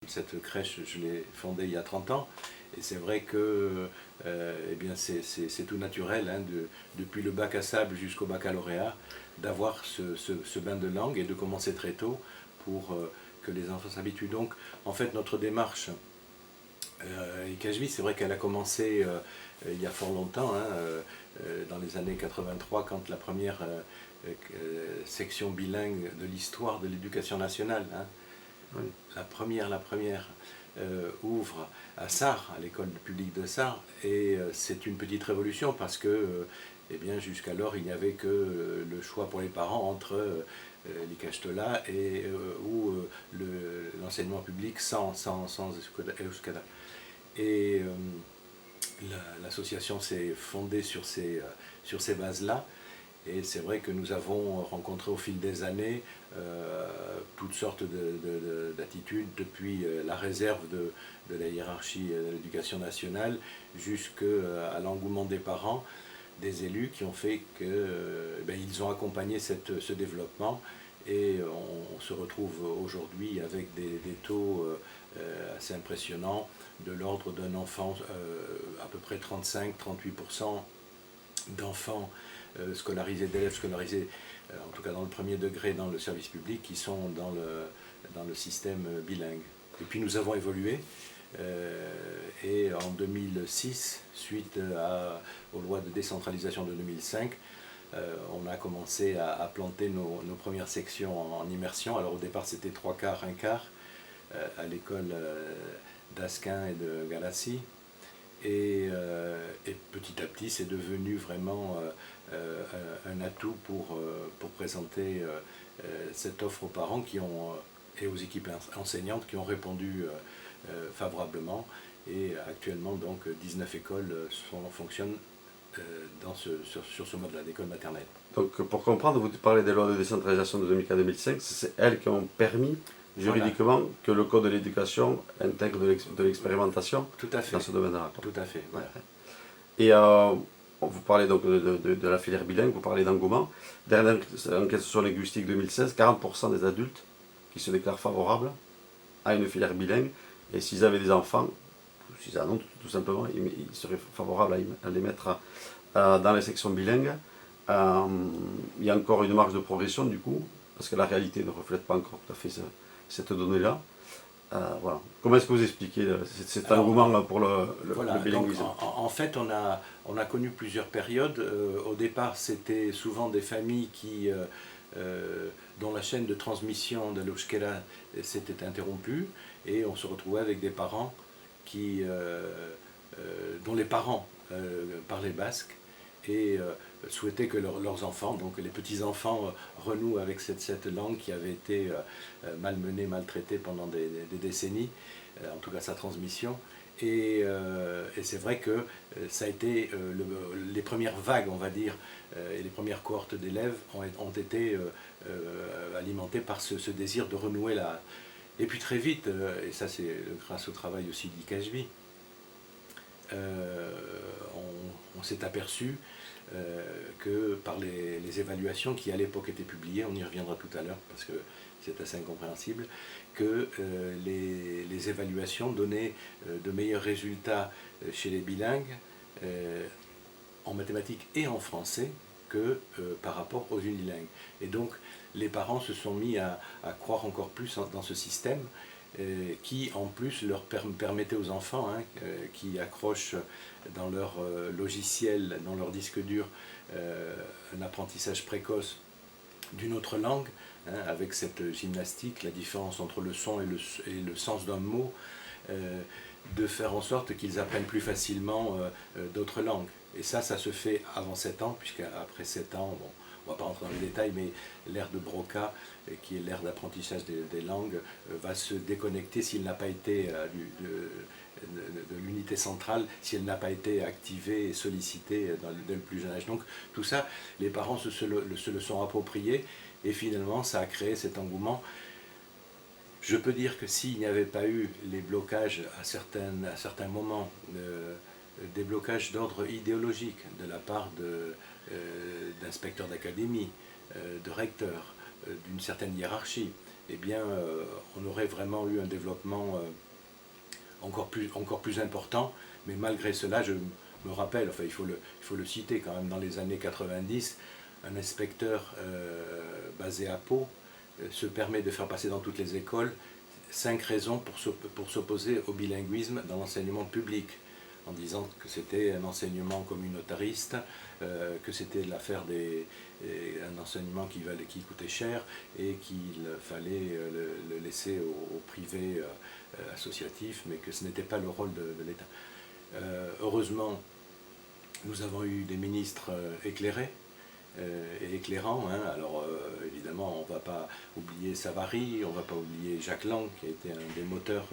Cette crèche, je l'ai fondée il y a 30 ans, et c'est vrai que eh bien c'est tout naturel, hein, depuis le bac à sable jusqu'au baccalauréat, d'avoir ce bain de langue et de commencer très tôt pour que les enfants s'habituent. Donc, en fait, notre démarche Ikajvi, c'est vrai qu'elle a commencé il y a fort longtemps, hein, dans les années 83, quand la première section bilingue de l'histoire de l'éducation nationale, hein, Oui. la première ouvre à Sarre, à l'école publique de Sarre, et c'est une petite révolution parce que eh bien, jusqu'alors il n'y avait que le choix pour les parents entre l'Ikashtola ou l'enseignement public sans Euskara. Et l'association s'est fondée sur ces bases-là. Et c'est vrai que nous avons rencontré au fil des années toutes sortes d'attitudes, depuis la réserve de la hiérarchie de l'éducation nationale jusqu'à l'engouement des parents, des élus qui ont fait qu'ils ont accompagné ce développement. Et on se retrouve aujourd'hui avec des taux assez impressionnants, de l'ordre d'un enfant, à peu près 35-38% d'enfants scolarisés, d'élèves scolarisés, en tout cas dans le premier degré dans le service public, qui sont dans le système bilingue. Et puis nous avons évolué, et en 2006, suite aux lois de décentralisation de 2005, on a commencé à planter nos premières sections en immersion. Alors au départ c'était 3 quarts, 1 quart, à l'école d'Asquin et de Galassi. Et petit à petit, c'est devenu vraiment un atout pour présenter cette offre aux parents et aux équipes enseignantes qui ont répondu favorablement. Et actuellement, donc, 19 écoles fonctionnent sur ce mode-là, d'école maternelle. Donc pour comprendre, vous parlez des lois de décentralisation de 2004-2005, c'est elles qui ont permis juridiquement voilà. Que le Code de l'éducation intègre de l'expérimentation dans ce domaine-là. Tout à fait. Voilà. Et vous parlez donc de la filière bilingue, vous parlez d'engouement. Dernière enquête socio-linguistique 2016, 40% des adultes qui se déclarent favorables à une filière bilingue, et s'ils avaient des enfants, s'ils en ont tout simplement, ils seraient favorables à les mettre dans les sections bilingues. Il y a encore une marge de progression du coup, parce que la réalité ne reflète pas encore tout à fait cette donnée-là. Voilà. Comment est-ce que vous expliquez cet engouement pour le bilinguisme? Donc, en fait, on a connu plusieurs périodes. Au départ, c'était souvent des familles dont la chaîne de transmission de l'Euskera s'était interrompue, et on se retrouvait avec des parents dont les parents parlaient basque et souhaitaient que leurs enfants, donc les petits-enfants, renouent avec cette langue qui avait été malmenée, maltraitée pendant des décennies, en tout cas sa transmission. Et c'est vrai que ça a été les premières vagues, on va dire, et les premières cohortes d'élèves ont été alimentées par ce désir de renouer là. Et puis très vite, et ça c'est grâce au travail aussi d'Ikajvi, on s'est aperçu que par les évaluations qui à l'époque étaient publiées, on y reviendra tout à l'heure parce que c'est assez incompréhensible, que les évaluations donnaient de meilleurs résultats chez les bilingues en mathématiques et en français que par rapport aux unilingues. Et donc les parents se sont mis à croire encore plus dans ce système qui en plus leur permettait aux enfants, hein, qui accrochent dans leur logiciel, dans leur disque dur, un apprentissage précoce d'une autre langue, hein, avec cette gymnastique, la différence entre le son et le sens d'un mot, de faire en sorte qu'ils apprennent plus facilement d'autres langues. Et ça se fait avant 7 ans, puisqu'après 7 ans, bon, on ne va pas rentrer dans les détails, mais l'ère de Broca, qui est l'ère d'apprentissage des langues, va se déconnecter s'il n'a pas été de l'unité centrale, si elle n'a pas été activée et sollicitée dès le plus jeune âge. Donc tout ça, les parents se le sont appropriés, et finalement ça a créé cet engouement. Je peux dire que s'il n'y avait pas eu les blocages à certains moments, des blocages d'ordre idéologique de la part d'inspecteurs d'académie, de recteurs, d'une certaine hiérarchie, eh bien, on aurait vraiment eu un développement encore plus important. Mais malgré cela, je me rappelle, enfin il faut le citer quand même, dans les années 90, un inspecteur basé à Pau se permet de faire passer dans toutes les écoles 5 raisons pour s'opposer au bilinguisme dans l'enseignement public, en disant que c'était un enseignement communautariste, que c'était l'affaire un enseignement qui coûtait cher et qu'il fallait le laisser au privé associatif, mais que ce n'était pas le rôle de l'État. Heureusement, nous avons eu des ministres éclairés et éclairants. Alors évidemment, on ne va pas oublier Savary, on ne va pas oublier Jacques Lang, qui a été un des moteurs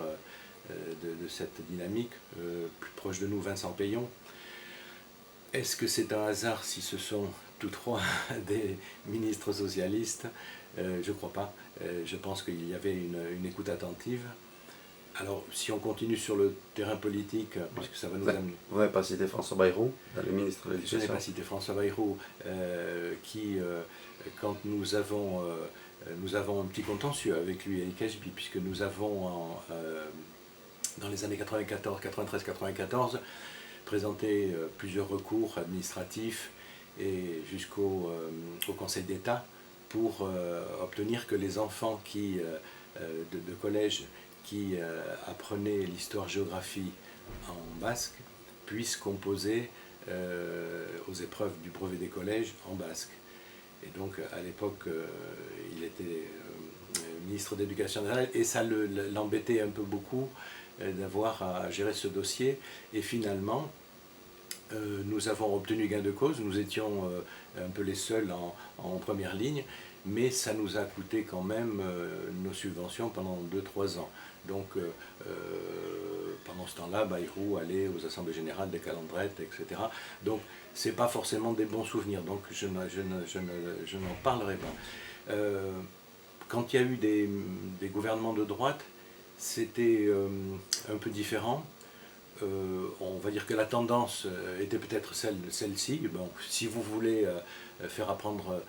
de cette dynamique, plus proche de nous, Vincent Peillon. Est-ce que c'est un hasard si ce sont tous trois des ministres socialistes? Je ne crois pas. Je pense qu'il y avait une écoute attentive. Alors, si on continue sur le terrain politique, puisque ça va nous amener... Vous n'avez pas cité François Bayrou, le ministre de l'Éducation. Je n'ai pas cité François Bayrou, qui, quand nous avons un petit contentieux avec lui et Kajbi, puisque nous avons, dans les années 93-94, présenté plusieurs recours administratifs et jusqu'au Conseil d'État pour obtenir que les enfants de collège qui apprenaient l'histoire-géographie en basque puissent composer aux épreuves du brevet des collèges en basque. Et donc à l'époque, il était ministre de l'Éducation nationale et ça l'embêtait un peu beaucoup d'avoir à gérer ce dossier. Et finalement, nous avons obtenu gain de cause, nous étions un peu les seuls en première ligne, mais ça nous a coûté quand même nos subventions pendant 2-3 ans. Donc pendant ce temps-là, Bayrou allait aux assemblées générales des Calandrettes, etc. Donc ce n'est pas forcément des bons souvenirs, donc je n'en parlerai pas. Quand il y a eu des gouvernements de droite, c'était un peu différent. On va dire que la tendance était peut-être celle-ci. Bon, si vous voulez faire apprendre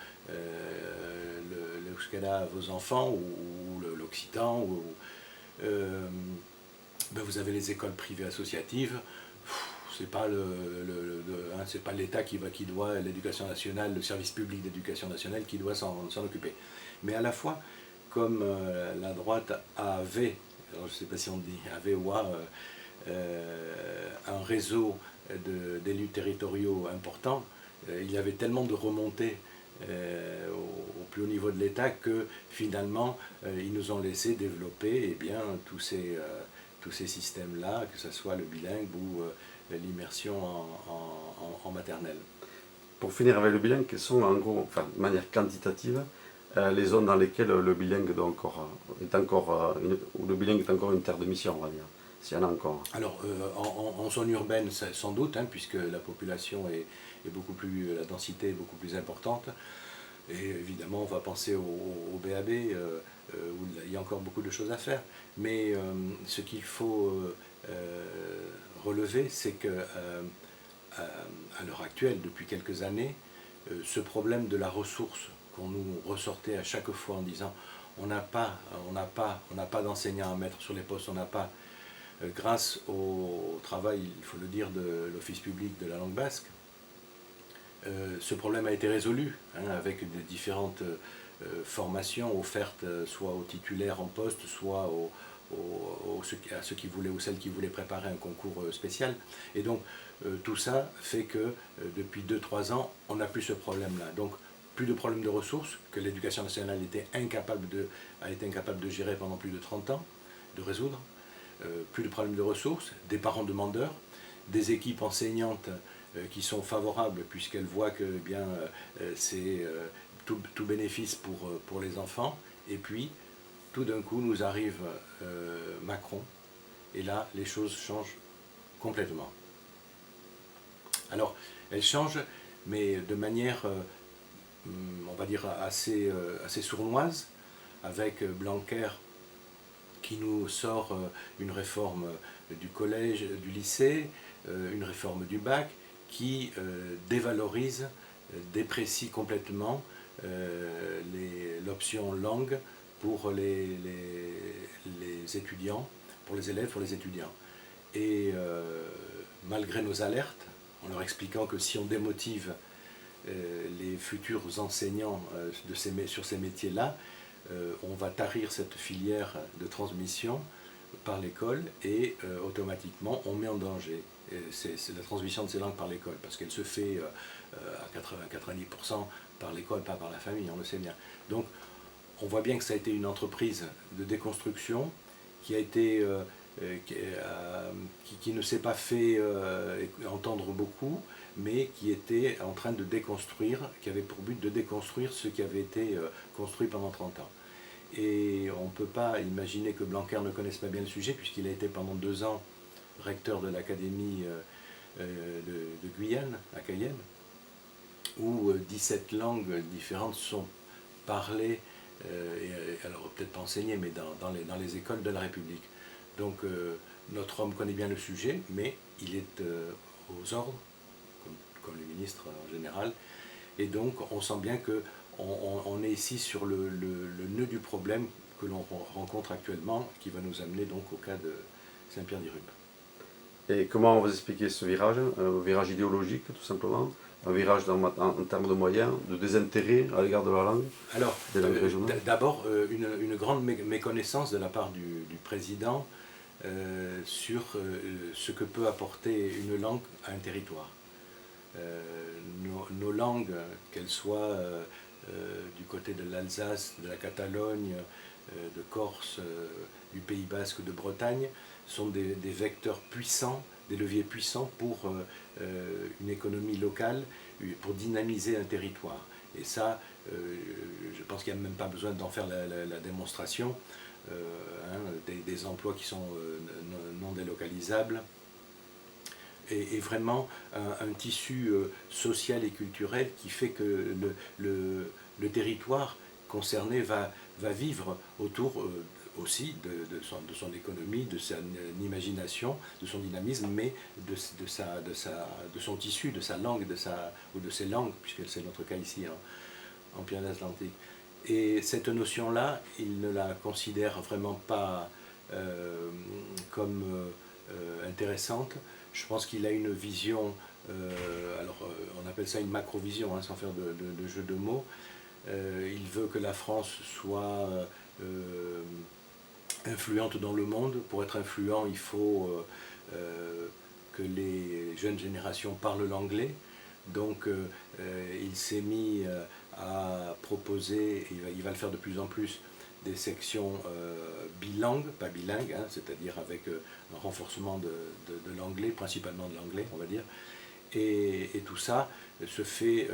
l'euskara à vos enfants ou l'occitan, ben vous avez les écoles privées associatives. C'est pas c'est pas l'État qui doit, l'éducation nationale, le service public d'éducation nationale qui doit s'en occuper. Mais à la fois, comme la droite avait, alors je ne sais pas si on dit avait ou a, un réseau d'élus territoriaux importants, il y avait tellement de remontées au plus haut niveau de l'État que finalement ils nous ont laissé développer tous ces systèmes-là, que ce soit le bilingue ou l'immersion en maternelle. Pour finir avec le bilingue, quelles sont en gros, enfin, de manière quantitative, les zones dans lesquelles le bilingue où le bilingue est encore une terre de mission, on va dire, s'il y en a encore. Alors en zone urbaine sans doute, puisque la population est beaucoup plus, la densité est beaucoup plus importante. Et évidemment, on va penser au BAB, où il y a encore beaucoup de choses à faire. Mais ce qu'il faut relever, c'est que à l'heure actuelle, depuis quelques années, ce problème de la ressource qu'on nous ressortait à chaque fois en disant on n'a pas d'enseignants à mettre sur les postes, on n'a pas, grâce au travail, il faut le dire, de l'Office public de la langue basque, ce problème a été résolu avec des différentes formations offertes soit aux titulaires en poste, soit à ceux qui voulaient ou celles qui voulaient préparer un concours spécial. Et donc tout ça fait que depuis 2-3 ans, on n'a plus ce problème-là. Donc plus de problème de ressources que l'éducation nationale a été incapable de gérer pendant plus de 30 ans, de résoudre. Plus de problème de ressources, des parents demandeurs, des équipes enseignantes qui sont favorables puisqu'elles voient que c'est tout bénéfice pour les enfants. Et puis, tout d'un coup, nous arrive Macron, et là, les choses changent complètement. Alors, elles changent, mais de manière, on va dire, assez sournoise, avec Blanquer qui nous sort une réforme du collège, du lycée, une réforme du bac, qui dévalorise, déprécie complètement l'option langue pour les étudiants, pour les élèves, pour les étudiants. Et malgré nos alertes, en leur expliquant que si on démotive les futurs enseignants sur ces métiers-là, on va tarir cette filière de transmission par l'école et automatiquement on met en danger. C'est la transmission de ces langues par l'école, parce qu'elle se fait à 80-90% par l'école, pas par la famille, on le sait bien. Donc on voit bien que ça a été une entreprise de déconstruction qui a été qui ne s'est pas fait entendre beaucoup, mais qui était en train de déconstruire, qui avait pour but de déconstruire ce qui avait été construit pendant 30 ans. Et on ne peut pas imaginer que Blanquer ne connaisse pas bien le sujet, puisqu'il a été pendant 2 ans recteur de l'Académie de Guyane, à Cayenne, où 17 langues différentes sont parlées, alors peut-être pas enseignées, mais dans les écoles de la République. Donc notre homme connaît bien le sujet, mais il est aux ordres, comme les ministres en général, et donc on sent bien qu'on est ici sur le nœud du problème que l'on rencontre actuellement, qui va nous amener donc au cas de Saint-Pierre-d'Irube. Et comment vous expliquez ce virage? Un virage idéologique, tout simplement? Un virage en termes de moyens, de désintérêt à l'égard de la langue? Alors, des langues régionales? d'abord, une grande méconnaissance de la part du président sur ce que peut apporter une langue à un territoire. Nos langues, qu'elles soient du côté de l'Alsace, de la Catalogne, de Corse, du Pays Basque, de Bretagne, sont des vecteurs puissants, des leviers puissants pour une économie locale, pour dynamiser un territoire. Et ça, je pense qu'il n'y a même pas besoin d'en faire la démonstration. Des emplois qui sont non délocalisables, et vraiment un tissu social et culturel qui fait que le territoire concerné va vivre autour aussi de son économie, de son imagination, de son dynamisme, mais de son tissu, de sa langue, ou de ses langues, puisque c'est notre cas ici en Pyrénées-Atlantiques. Et cette notion-là, il ne la considère vraiment pas comme intéressante. Je pense qu'il a une vision, on appelle ça une macro-vision, sans faire de jeu de mots. Il veut que la France soit influente dans le monde. Pour être influent, il faut que les jeunes générations parlent l'anglais. Donc il s'est mis à proposer, et il va le faire de plus en plus, des sections bilingues, pas bilingues, c'est-à-dire avec un renforcement de l'anglais, principalement de l'anglais, on va dire. Et tout ça se fait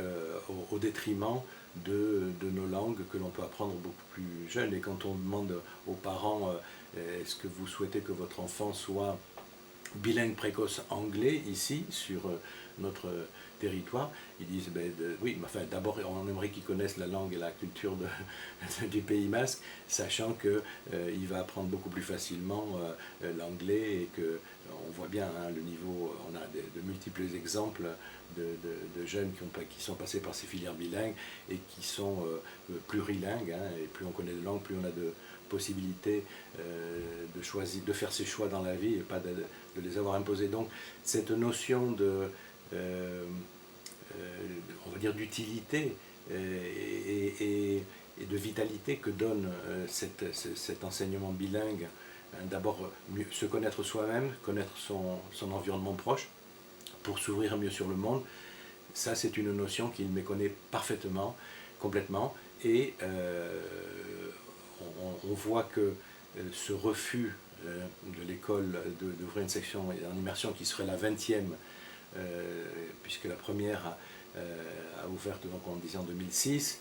au détriment de nos langues que l'on peut apprendre beaucoup plus jeunes. Et quand on demande aux parents, est-ce que vous souhaitez que votre enfant soit bilingue précoce anglais ici, sur notre territoire, ils disent oui, mais enfin, d'abord on aimerait qu'ils connaissent la langue et la culture du Pays basque, sachant qu'il va apprendre beaucoup plus facilement l'anglais, et qu'on voit bien le niveau, on a de multiples exemples de jeunes qui sont passés par ces filières bilingues et qui sont plurilingues, et plus on connaît de langues, plus on a de possibilités de faire ses choix dans la vie et pas de les avoir imposés. Donc cette notion on va dire d'utilité et de vitalité que donne cet enseignement bilingue, d'abord se connaître soi-même, connaître son environnement proche pour s'ouvrir mieux sur le monde, ça c'est une notion qu'il méconnaît parfaitement, complètement, et on voit que ce refus de l'école d'ouvrir une section en immersion qui serait la 20e, puisque la première a ouvert, donc on disait en 2006,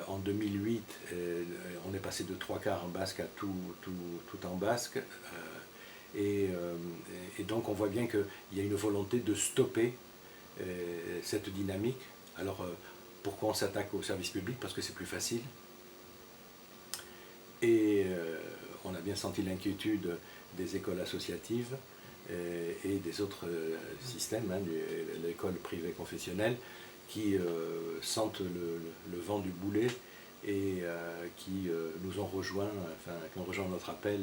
en 2008 on est passé de 3/4 en basque à tout en basque, et donc on voit bien qu'il y a une volonté de stopper cette dynamique. Alors pourquoi on s'attaque au service public? Parce que c'est plus facile, et on a bien senti l'inquiétude des écoles associatives et des autres systèmes, l'école privée confessionnelle, qui sentent le vent du boulet et qui nous ont rejoint, qui ont rejoint notre appel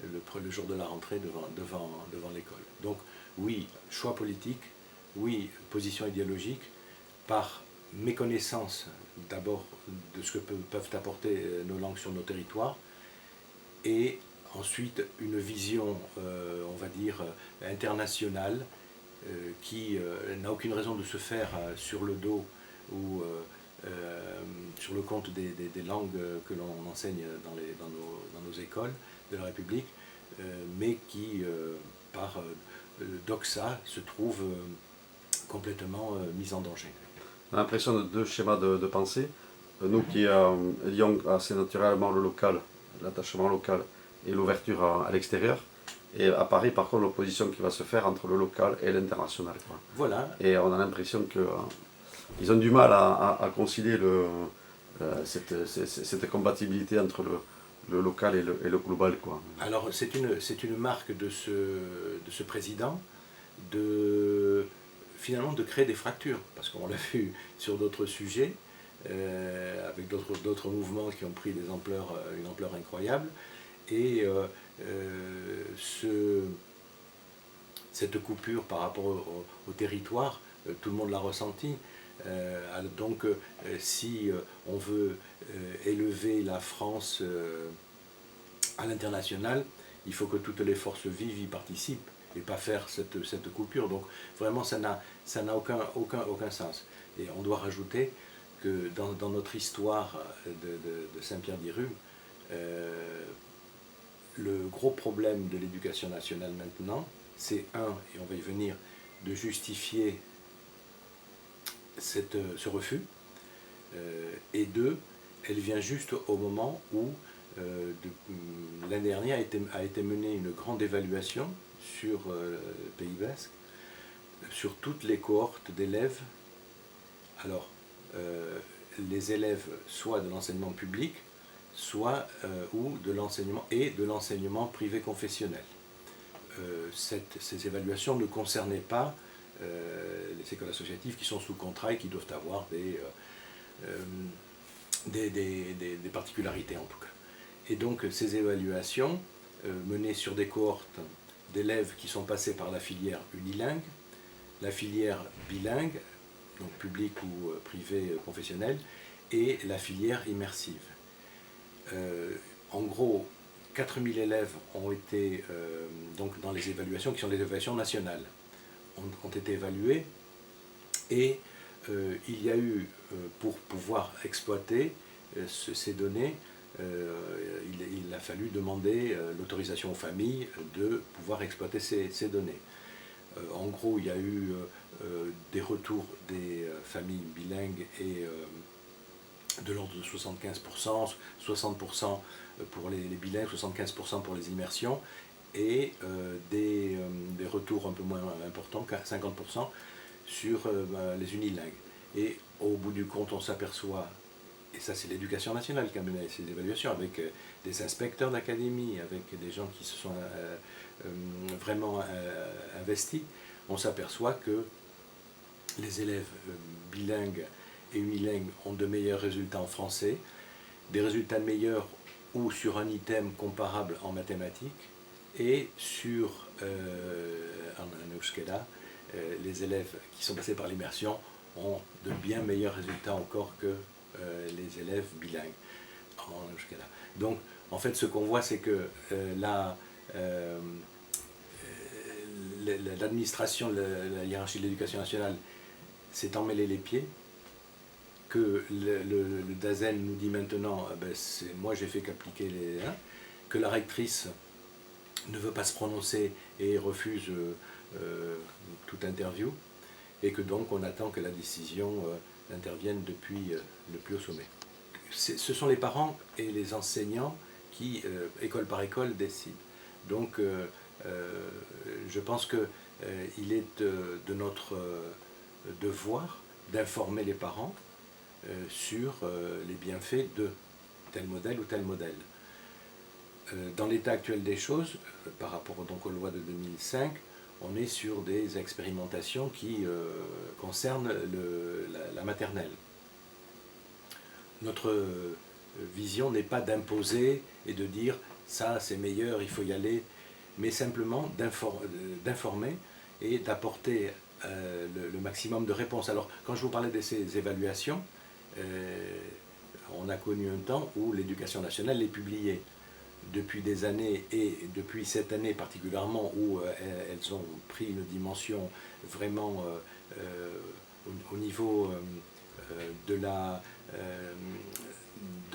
le jour de la rentrée devant l'école. Donc oui, choix politique, oui, position idéologique, par méconnaissance d'abord de ce que peuvent apporter nos langues sur nos territoires, et ensuite une vision, on va dire, internationale, qui n'a aucune raison de se faire sur le dos ou sur le compte des langues que l'on enseigne dans nos écoles de la République, mais qui, par doxa, se trouve complètement mise en danger. On a l'impression de deux schémas de pensée. Nous qui lions assez naturellement le local, l'attachement local et l'ouverture à l'extérieur. Et à Paris, par contre, l'opposition qui va se faire entre le local et l'international. Voilà. Et on a l'impression qu'ils ont du mal à concilier cette compatibilité entre le local et le global, quoi. Alors c'est une marque de ce président finalement de créer des fractures, parce qu'on l'a vu sur d'autres sujets, avec d'autres mouvements qui ont pris une ampleur incroyable, et cette coupure par rapport au territoire, tout le monde l'a ressenti. Donc si on veut élever la France à l'international, il faut que toutes les forces vives y participent et pas faire cette coupure. Donc vraiment ça n'a aucun sens. Et on doit rajouter que dans notre histoire de Saint-Pierre-d'Irrume, le gros problème de l'éducation nationale maintenant, c'est et on va y venir, de justifier ce refus, et deux, elle vient juste au moment où l'année dernière a été menée une grande évaluation sur le Pays Basque, sur toutes les cohortes d'élèves. Alors, les élèves soit de l'enseignement public, soit ou de l'enseignement privé confessionnel. Ces évaluations ne concernaient pas les écoles associatives qui sont sous contrat et qui doivent avoir des particularités en tout cas. Et donc ces évaluations menées sur des cohortes d'élèves qui sont passés par la filière unilingue, la filière bilingue, donc publique ou privée confessionnelle, et la filière immersive. En gros, 4000 élèves ont été, donc dans les évaluations qui sont des évaluations nationales, ont été évalués, et il y a eu, pour pouvoir exploiter ces données, il a fallu demander l'autorisation aux familles de pouvoir exploiter ces données. En gros, il y a eu des retours des familles bilingues et de l'ordre de 75%, 60% pour les bilingues, 75% pour les immersions, et des retours un peu moins importants, 50% sur les unilingues. Et au bout du compte, on s'aperçoit, et ça c'est l'éducation nationale qui a mené ces évaluations, avec des inspecteurs d'académie, avec des gens qui se sont vraiment investis, on s'aperçoit que les élèves bilingues et unilingues ont de meilleurs résultats en français, des résultats meilleurs ou sur un item comparable en mathématiques, et sur en euskera, les élèves qui sont passés par l'immersion ont de bien meilleurs résultats encore que les élèves bilingues en euskera. Donc en fait ce qu'on voit, c'est que l'administration, la hiérarchie de l'éducation nationale s'est emmêlé les pieds, que le DAZEN nous dit maintenant, moi j'ai fait qu'appliquer que la rectrice ne veut pas se prononcer et refuse toute interview, et que donc on attend que la décision intervienne depuis le plus haut sommet. Ce sont les parents et les enseignants qui, école par école, décident. Donc je pense qu'il est de notre devoir d'informer les parents sur les bienfaits de tel modèle ou tel modèle. Dans l'état actuel des choses, par rapport donc aux lois de 2005, on est sur des expérimentations qui concernent la maternelle. notre vision n'est pas d'imposer et de dire ça c'est meilleur, il faut y aller, mais simplement d'informer et d'apporter le maximum de réponses. Alors quand je vous parlais de ces évaluations, on a connu un temps où l'éducation nationale les publiait. Depuis des années, et depuis cette année particulièrement, où elles ont pris une dimension vraiment au niveau de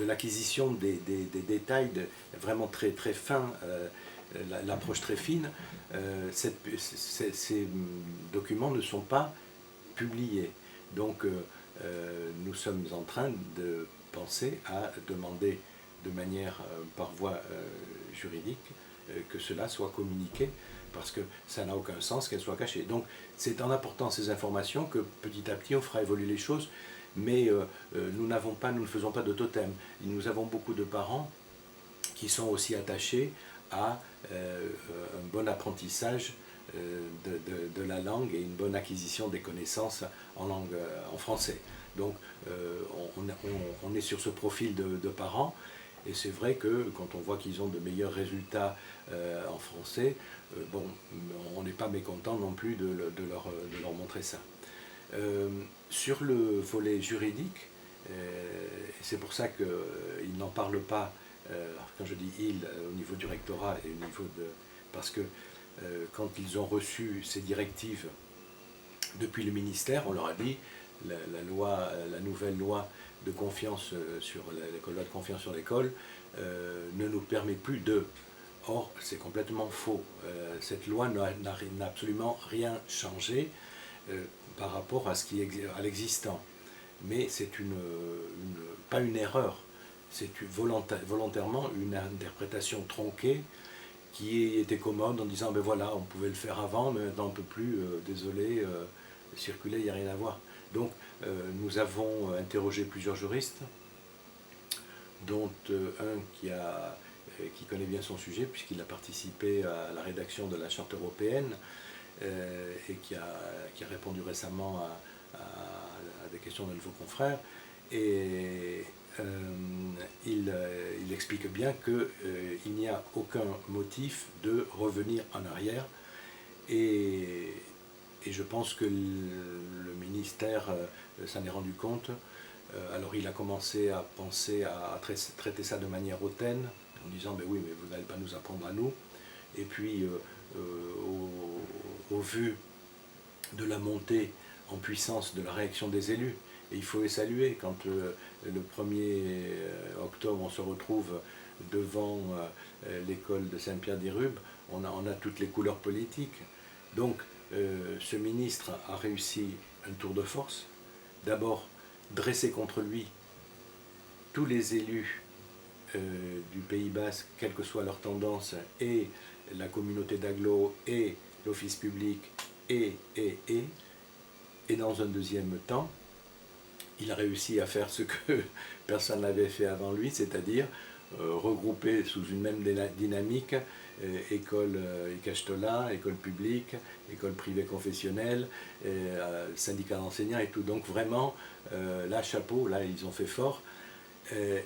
l'acquisition des détails vraiment très, très fins, l'approche très fine, ces documents ne sont pas publiés. Donc nous sommes en train de penser à demander de manière par voie juridique que cela soit communiqué, parce que ça n'a aucun sens qu'elles soient cachées. Donc c'est en apportant ces informations que petit à petit on fera évoluer les choses, mais nous ne faisons pas de totem. Nous avons beaucoup de parents qui sont aussi attachés à un bon apprentissage de la langue et une bonne acquisition des connaissances en langue en français. Donc on est sur ce profil de parents, et c'est vrai que quand on voit qu'ils ont de meilleurs résultats en français, bon, on n'est pas mécontent non plus de leur montrer ça. Sur le volet juridique, c'est pour ça qu'ils n'en parlent pas, quand je dis ils, au niveau du rectorat et au niveau de... Parce que quand ils ont reçu ces directives depuis le ministère, on leur a dit la nouvelle loi de confiance sur l'école, loi de confiance sur l'école, ne nous permet plus de... Or, c'est complètement faux. Cette loi n'a absolument rien changé par rapport à l'existant. Mais c'est pas une erreur, c'est volontairement une interprétation tronquée qui était commode en disant ben voilà, on pouvait le faire avant, mais maintenant on ne peut plus, désolé, circuler, il n'y a rien à voir. Donc nous avons interrogé plusieurs juristes, dont un qui connaît bien son sujet, puisqu'il a participé à la rédaction de la Charte européenne, et qui a répondu récemment à des questions de vos confrères. Et il explique bien qu'il n'y a aucun motif de revenir en arrière. Et je pense que le ministère s'en est rendu compte. Alors il a commencé à penser à traiter ça de manière hautaine, en disant ben oui, mais vous n'allez pas nous apprendre à nous. Et puis au vu de la montée en puissance de la réaction des élus, et il faut les saluer, quand le 1er octobre on se retrouve devant l'école de Saint-Pierre-des-Rubes, on a toutes les couleurs politiques. Donc ce ministre a réussi un tour de force. D'abord, dresser contre lui tous les élus du Pays Basque, quelle que soit leur tendance, et la communauté d'agglo, et l'office public, et dans un deuxième temps, il a réussi à faire ce que personne n'avait fait avant lui, c'est-à-dire regrouper sous une même dynamique école Icachtola, école publique, école privée confessionnelle, syndicat d'enseignants et tout. Donc vraiment, là, chapeau, là, ils ont fait fort.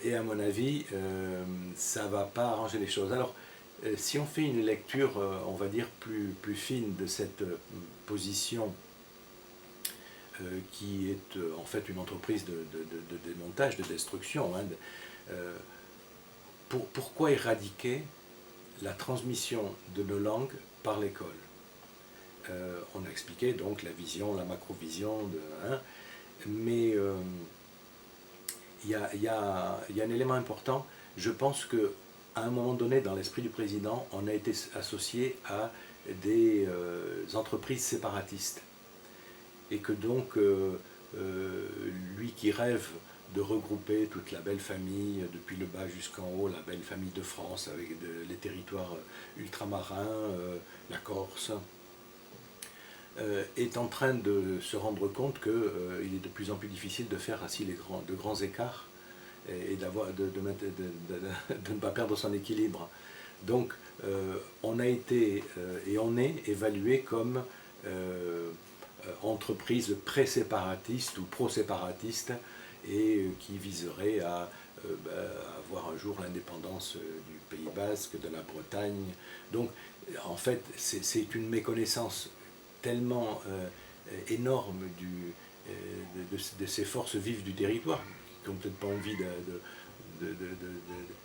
Et à mon avis, ça ne va pas arranger les choses. Alors, si on fait une lecture, on va dire, plus fine de cette position qui est en fait une entreprise de démontage, de destruction, hein, pourquoi éradiquer la transmission de nos langues par l'école? On a expliqué donc la vision, la macrovision, mais il y a un élément important. Je pense qu'à un moment donné, dans l'esprit du président, on a été associé à des entreprises séparatistes. Et que donc, lui qui rêve de regrouper toute la belle famille, depuis le bas jusqu'en haut, la belle famille de France, avec les territoires ultramarins, la Corse, est en train de se rendre compte qu'il est de plus en plus difficile de faire ainsi de grands écarts et de ne pas perdre son équilibre. Donc, on a été et on est évalué comme entreprise pré-séparatiste ou pro-séparatiste, et qui viserait à avoir un jour l'indépendance du Pays Basque, de la Bretagne. Donc, en fait, c'est une méconnaissance tellement énorme de ces forces vives du territoire, qui n'ont peut-être pas envie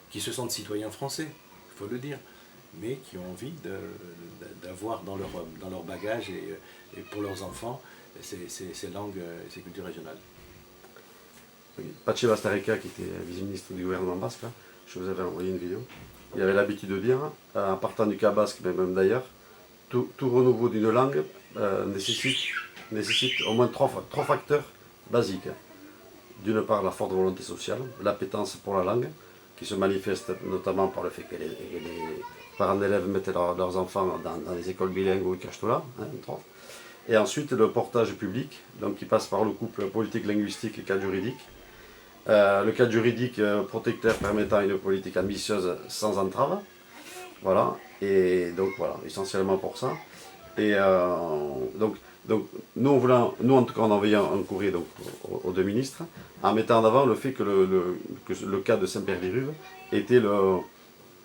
qui se sentent citoyens français, il faut le dire, mais qui ont envie d'avoir dans leur bagage et pour leurs enfants ces langues et ces cultures régionales. Patxi Bastarrica, qui était vice-ministre du gouvernement basque, là, je vous avais envoyé une vidéo, il avait l'habitude de dire, en partant du cas basque, mais même d'ailleurs, tout renouveau d'une langue nécessite au moins trois facteurs basiques. D'une part, la forte volonté sociale, l'appétence pour la langue, qui se manifeste notamment par le fait que les parents d'élèves mettent leurs enfants dans les écoles bilingues ou Ikastola, entre autres. Et ensuite, le portage public, donc qui passe par le couple politique linguistique et cadre juridique. Le cadre juridique protecteur permettant une politique ambitieuse sans entrave. Voilà, et donc voilà, essentiellement pour ça. Et donc nous, en tout cas, on a envoyé un courrier donc, aux deux ministres en mettant en avant le fait que le cas de Saint-Pierre-des-Ruves était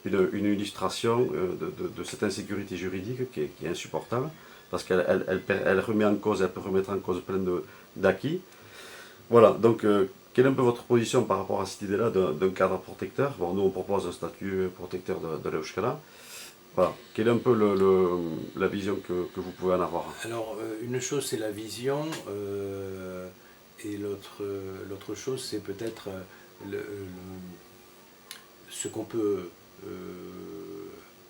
une illustration de cette insécurité juridique qui est insupportable, parce qu'elle remet en cause, elle peut remettre en cause plein d'acquis. Voilà, donc quelle est un peu votre position par rapport à cette idée-là d'un cadre protecteur? Bon, nous on propose un statut protecteur de l'Euskara. Voilà. Quelle est un peu la vision que vous pouvez en avoir? Alors, une chose c'est la vision, et l'autre chose c'est peut-être ce qu'on peut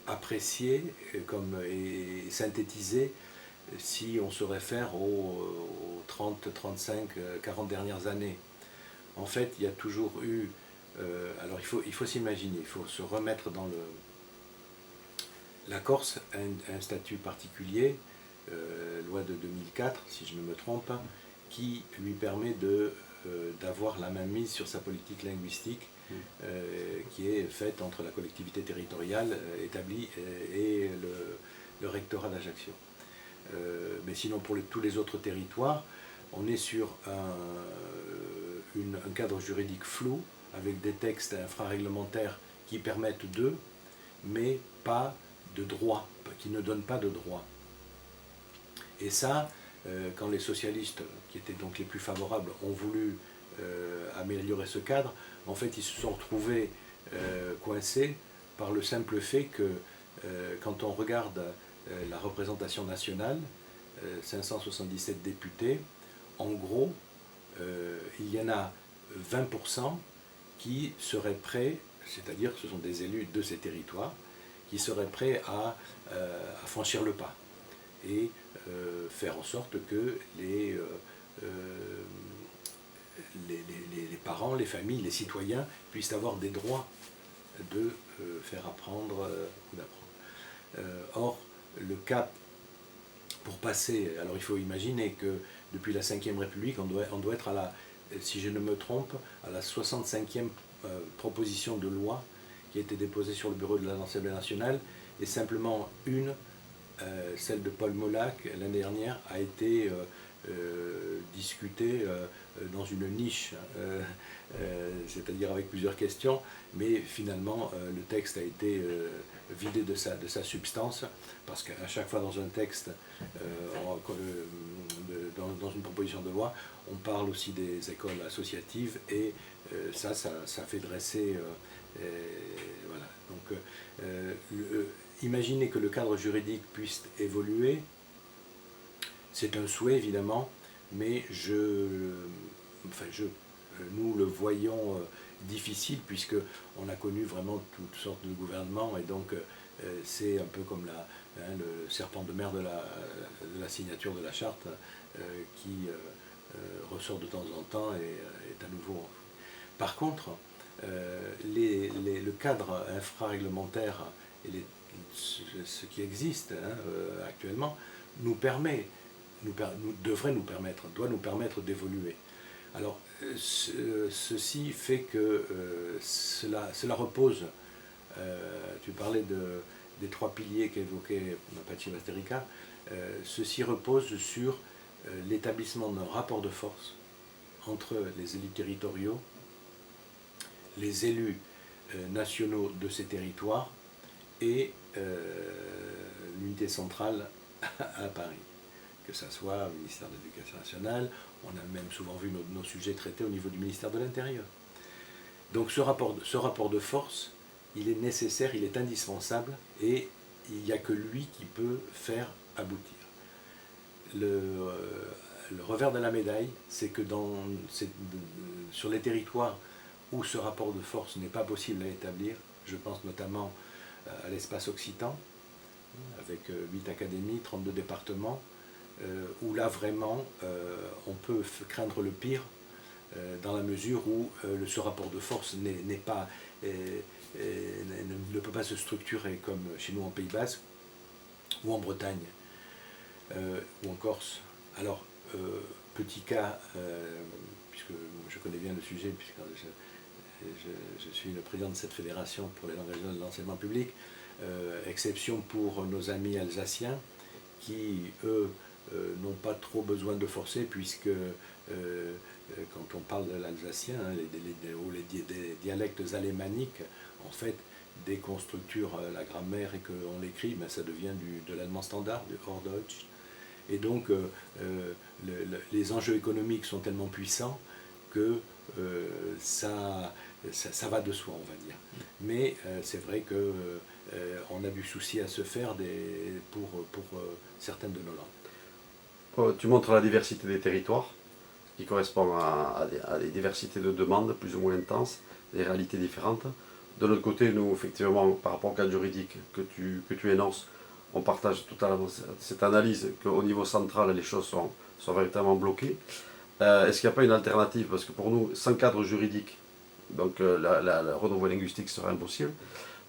apprécier et synthétiser si on se réfère aux 30, 35, 40 dernières années. En fait, il y a toujours eu... alors il faut s'imaginer, il faut se remettre dans la Corse a un statut particulier, loi de 2004, si je ne me trompe pas, qui lui permet d'avoir la main mise sur sa politique linguistique, qui est faite entre la collectivité territoriale établie et le rectorat d'Ajaccio. Mais sinon, pour tous les autres territoires, on est sur un cadre juridique flou, avec des textes infraréglementaires qui permettent mais pas de droit, qui ne donnent pas de droit. Et ça, quand les socialistes, qui étaient donc les plus favorables, ont voulu améliorer ce cadre, en fait, ils se sont retrouvés coincés par le simple fait que, quand on regarde la représentation nationale, 577 députés, en gros, il y en a 20% qui seraient prêts, c'est-à-dire que ce sont des élus de ces territoires, qui seraient prêts à franchir le pas et faire en sorte que les parents, les familles, les citoyens puissent avoir des droits de faire apprendre ou d'apprendre. Or, le cap pour passer, alors il faut imaginer que depuis la Ve République, on doit être si je ne me trompe, à la 65e proposition de loi qui a été déposée sur le bureau de l'Assemblée nationale, et simplement celle de Paul Molac l'année dernière, a été discutée dans une niche, c'est-à-dire avec plusieurs questions, mais finalement le texte a été vidé de sa substance, parce qu'à chaque fois dans un texte, dans une proposition de loi, on parle aussi des écoles associatives, et ça fait dresser... voilà. Donc, imaginer que le cadre juridique puisse évoluer, c'est un souhait évidemment, mais nous le voyons difficile, puisque on a connu vraiment toutes sortes de gouvernements, et donc c'est un peu comme le serpent de mer de la signature de la charte qui ressort de temps en temps et est à nouveau. Par contre, le cadre infraréglementaire et ce qui existe actuellement doit nous permettre d'évoluer. Alors, ceci fait que cela repose, tu parlais des trois piliers qu'évoquait Patxi Bastarrica, ceci repose sur l'établissement d'un rapport de force entre les élus territoriaux, les élus nationaux de ces territoires et l'unité centrale à Paris, que ce soit au ministère de l'Éducation nationale, on a même souvent vu nos sujets traités au niveau du ministère de l'Intérieur. Donc ce rapport de force, il est nécessaire, il est indispensable, et il n'y a que lui qui peut faire aboutir. Le revers de la médaille, c'est que sur les territoires où ce rapport de force n'est pas possible à établir, je pense notamment à l'espace occitan, avec 8 académies, 32 départements, où là vraiment on peut craindre le pire, dans la mesure où ce rapport de force ne peut pas se structurer comme chez nous en Pays Basque, ou en Bretagne, ou en Corse. Alors, petit cas, puisque je connais bien le sujet, puisque je suis le président de cette fédération pour les langues régionales de l'enseignement public, exception pour nos amis alsaciens, qui, eux, n'ont pas trop besoin de forcer, puisque quand on parle de l'alsacien, hein, les dialectes alémaniques, en fait, dès qu'on structure la grammaire et qu'on l'écrit, ben, ça devient de l'allemand standard, du Hochdeutsch. Et donc, les enjeux économiques sont tellement puissants que ça va de soi, on va dire. Mais c'est vrai qu'on a du souci à se faire pour certaines de nos langues. Tu montres la diversité des territoires, qui correspond à des diversités de demandes plus ou moins intenses, des réalités différentes. De l'autre côté, nous, effectivement, par rapport au cadre juridique que tu énonces, on partage totalement cette analyse qu'au niveau central, les choses sont véritablement bloquées. Est-ce qu'il n'y a pas une alternative? Parce que pour nous, sans cadre juridique, donc le renouveau linguistique serait impossible.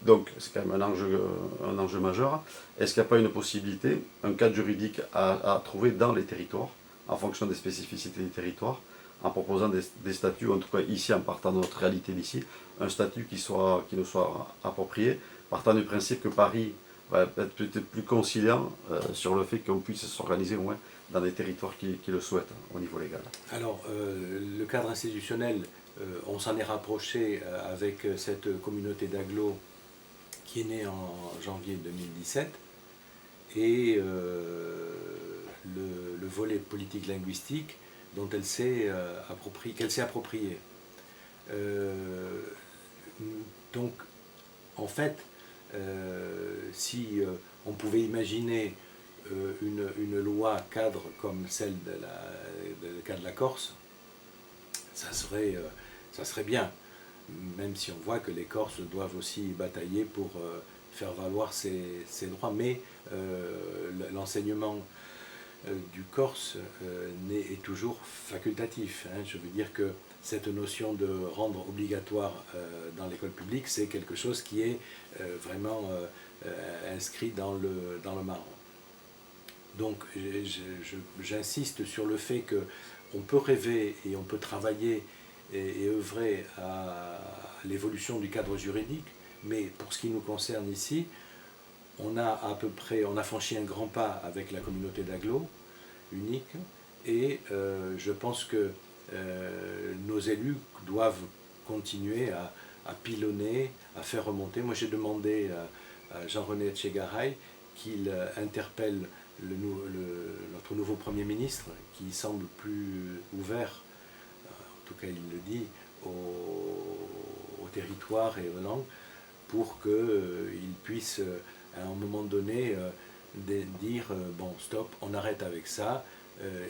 Donc c'est quand même un enjeu majeur. Est-ce qu'il n'y a pas une possibilité, un cadre juridique à trouver dans les territoires, en fonction des spécificités des territoires, en proposant des statuts, en tout cas ici, en partant de notre réalité d'ici, un statut qui nous soit approprié, partant du principe que Paris va être peut-être plus conciliant sur le fait qu'on puisse s'organiser au moins dans des territoires qui le souhaitent au niveau légal. Alors, le cadre institutionnel, on s'en est rapproché avec cette communauté d'agglos qui est née en janvier 2017, et le volet politique linguistique dont qu'elle s'est approprié. Donc, en fait, si on pouvait imaginer une loi cadre comme celle de cas de la Corse, ça serait bien, même si on voit que les Corses doivent aussi batailler pour faire valoir ses droits, mais l'enseignement du corse est toujours facultatif, hein. Je veux dire que cette notion de rendre obligatoire dans l'école publique, c'est quelque chose qui est vraiment inscrit dans le marbre. Donc j'insiste sur le fait qu'on peut rêver et on peut travailler et œuvrer à l'évolution du cadre juridique, mais pour ce qui nous concerne ici, on a franchi un grand pas avec la communauté d'agglos, unique, et je pense que nos élus doivent continuer à pilonner, à faire remonter. Moi j'ai demandé à Jean-René Etchegaray qu'il interpelle notre nouveau Premier ministre, qui semble plus ouvert, en tout cas il le dit, au territoire et aux langues, pour qu'il puisse à un moment donné dire bon stop, on arrête avec ça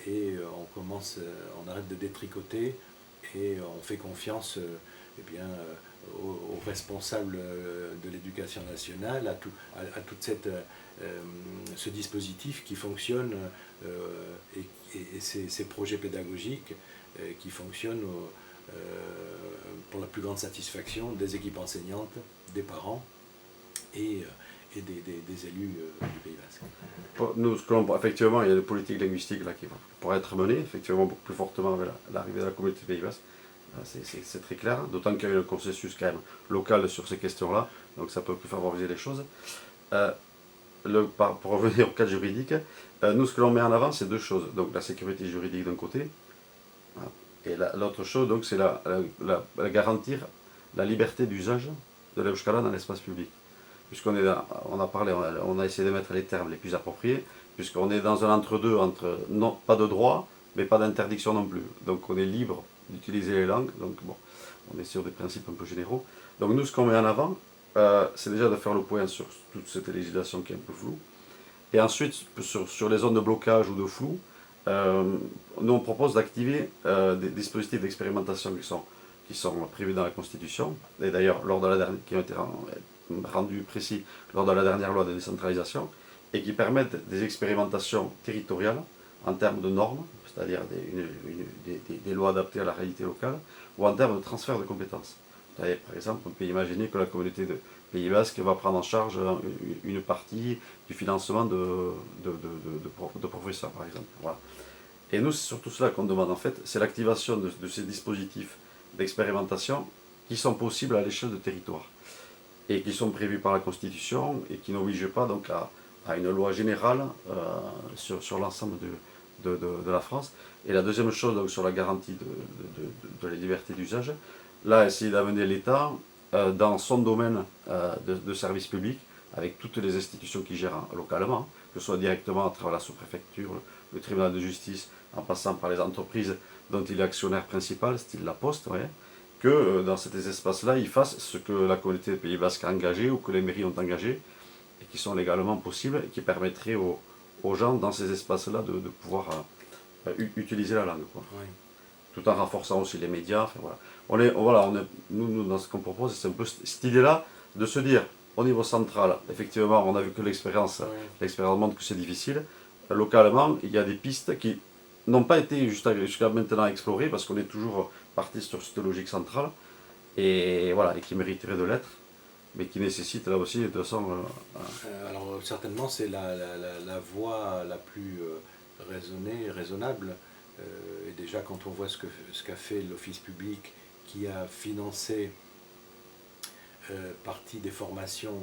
et on arrête de détricoter et on fait confiance aux responsables de l'éducation nationale, à tout ce dispositif qui fonctionne et ces projets pédagogiques qui fonctionnent pour la plus grande satisfaction des équipes enseignantes, des parents et des élus du Pays Basque. Nous, effectivement, il y a des politiques linguistiques là, qui pourraient être menées, effectivement, beaucoup plus fortement avec l'arrivée de la communauté Pays Basque. C'est très clair, d'autant qu'il y a eu un consensus quand même local sur ces questions-là, donc ça peut plus favoriser les choses. Pour revenir au cadre juridique, nous, ce que l'on met en avant, c'est deux choses. Donc la sécurité juridique d'un côté, Et l'autre chose, donc, c'est garantir la liberté d'usage de l'Euskara dans l'espace public. Puisqu'on est on a parlé, on a essayé de mettre les termes les plus appropriés, puisqu'on est dans un entre-deux, non, pas de droit, mais pas d'interdiction non plus. Donc on est libre d'utiliser les langues, donc bon, on est sur des principes un peu généraux. Donc nous, ce qu'on met en avant, c'est déjà de faire le point sur toute cette législation qui est un peu floue. Et ensuite, sur les zones de blocage ou de flou, nous on propose d'activer des dispositifs d'expérimentation qui sont prévus dans la Constitution, et d'ailleurs qui ont été rendus précis lors de la dernière loi de décentralisation, et qui permettent des expérimentations territoriales en termes de normes, c'est-à-dire des lois adaptées à la réalité locale, ou en termes de transfert de compétences. Par exemple, on peut imaginer que la communauté de Pays Basque va prendre en charge une partie du financement de professeurs, par exemple. Voilà. Et nous, c'est surtout cela qu'on demande en fait, c'est l'activation de ces dispositifs d'expérimentation qui sont possibles à l'échelle de territoire et qui sont prévus par la Constitution et qui n'obligent pas donc à une loi générale sur l'ensemble de la France. Et la deuxième chose, donc, sur la garantie de la liberté d'usage, là, essayer d'amener l'État dans son domaine de service public, avec toutes les institutions qui gèrent localement, que ce soit directement à travers la sous-préfecture, le tribunal de justice, en passant par les entreprises dont il est actionnaire principal, style La Poste, ouais, que dans ces espaces-là, ils fassent ce que la communauté de Pays Basque a engagé ou que les mairies ont engagé, et qui sont légalement possibles, et qui permettraient aux gens dans ces espaces-là de pouvoir utiliser la langue, quoi. Oui. Tout en renforçant aussi les médias. Enfin, voilà. Nous, dans ce qu'on propose, c'est un peu cette idée-là de se dire, au niveau central, effectivement, on a vu que l'expérience montre que c'est difficile. Localement, il y a des pistes qui n'ont pas été jusqu'à maintenant explorées, parce qu'on est toujours parti sur cette logique centrale, et voilà, et qui mériteraient de l'être, mais qui nécessitent là aussi, de toute façon... Alors certainement, c'est la voie la plus raisonnée et raisonnable. Et déjà, quand on voit ce qu'a fait l'Office public, qui a financé partie des formations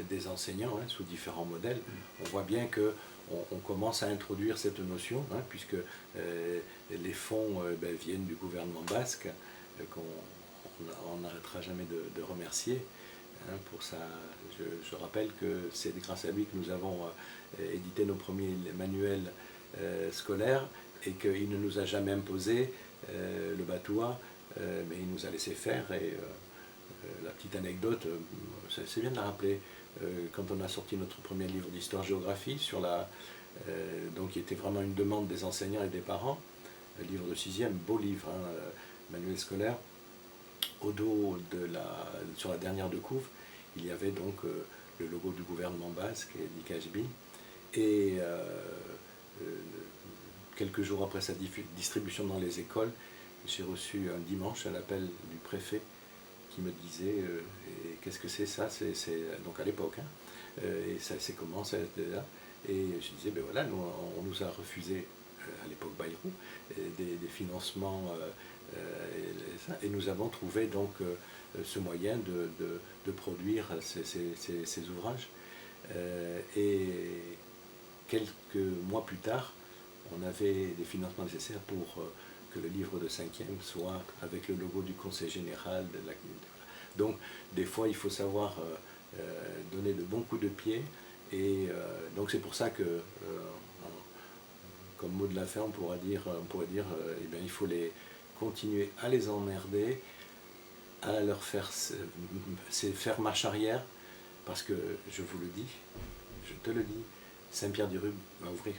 des enseignants sous différents modèles, on voit bien qu'on commence à introduire cette notion, puisque les fonds viennent du gouvernement basque, qu'on n'arrêtera jamais de remercier. Pour ça, je rappelle que c'est grâce à lui que nous avons édité nos premiers manuels scolaires, et qu'il ne nous a jamais imposé le batoua, mais il nous a laissé faire. Et la petite anecdote, c'est bien de la rappeler, quand on a sorti notre premier livre d'histoire-géographie, donc qui était vraiment une demande des enseignants et des parents, un livre de 6e, beau livre, manuel scolaire, au dos sur la dernière de couve, il y avait donc le logo du gouvernement basque, d'IKHB, et quelques jours après sa distribution dans les écoles, j'ai reçu un dimanche un appel du préfet qui me disait qu'est-ce que c'est ça, donc à l'époque, et ça c'est comment ça là, et je disais ben voilà, on nous a refusé à l'époque Bayrou des financements et nous avons trouvé donc ce moyen de produire ces ouvrages, et quelques mois plus tard on avait les financements nécessaires pour que le livre de 5e soit avec le logo du Conseil général de la... Donc des fois il faut savoir donner de bons coups de pied, et donc c'est pour ça que comme mot de la fin on pourrait dire eh bien, il faut continuer à les emmerder, à leur faire marche arrière, parce que je vous le dis, je te le dis, Saint-Pierre-du-Rhum va ouvrir.